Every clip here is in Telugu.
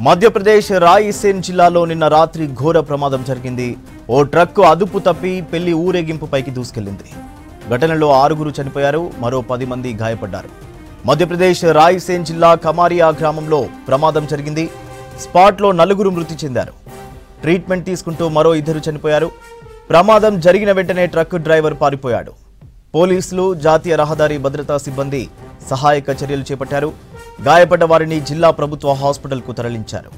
మధ్యప్రదేశ్ రాయసేన్ జిల్లాలో నిన్న రాత్రి ఘోర ప్రమాదం జరిగింది. ఓ ట్రక్కు అదుపు తప్పి పెళ్లి ఊరేగింపుపైకి దూసుకెళ్లింది. ఘటనలో 6 చనిపోయారు, మరో 10 మంది గాయపడ్డారు. మధ్యప్రదేశ్ రాయసేన్ జిల్లా కమారియా గ్రామంలో ప్రమాదం జరిగింది. స్పాట్లో 4 మృతి చెందారు. ట్రీట్మెంట్ తీసుకుంటూ మరో 2 చనిపోయారు. ప్రమాదం జరిగిన వెంటనే ట్రక్ డ్రైవర్ పారిపోయాడు. పోలీసులు, జాతీయ రహదారి భద్రతా సిబ్బంది సహాయక చర్యలు చేపట్టారు. గాయపడ్డ వారిని జిల్లా ప్రభుత్వ హాస్పిటల్కు తరలించారు.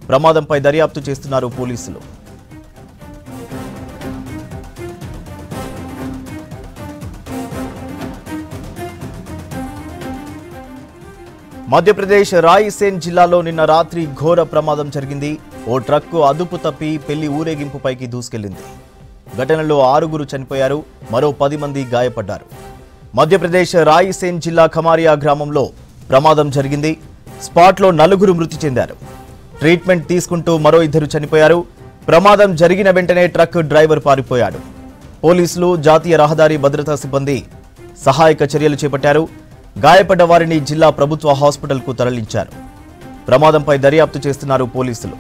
ప్రమాదంపై దర్యాప్తు చేస్తున్నారు పోలీసులు. మధ్యప్రదేశ్ రాయసేన్ జిల్లాలో నిన్న రాత్రి ఘోర ప్రమాదం జరిగింది. ఓ ట్రక్కు అదుపు తప్పి పెళ్లి ఊరేగింపుపైకి దూసుకెళ్లింది. ఘటనలో 6 చనిపోయారు, మరో 10 మంది గాయపడ్డారు. మధ్యప్రదేశ్ రాయసేన్ జిల్లా కమారియా గ్రామంలో ప్రమాదం జరిగింది. స్పాట్లో 4 మృతి చెందారు. ట్రీట్మెంట్ తీసుకుంటూ మరో 2 చనిపోయారు. ప్రమాదం జరిగిన వెంటనే ట్రక్ డ్రైవర్ పారిపోయాడు. పోలీసులు, జాతీయ రహదారి భద్రతా సిబ్బంది సహాయక చర్యలు చేపట్టారు. గాయపడ్డ వారిని జిల్లా ప్రభుత్వ హాస్పిటల్కు తరలించారు. ప్రమాదంపై దర్యాప్తు చేస్తున్నారు పోలీసులు.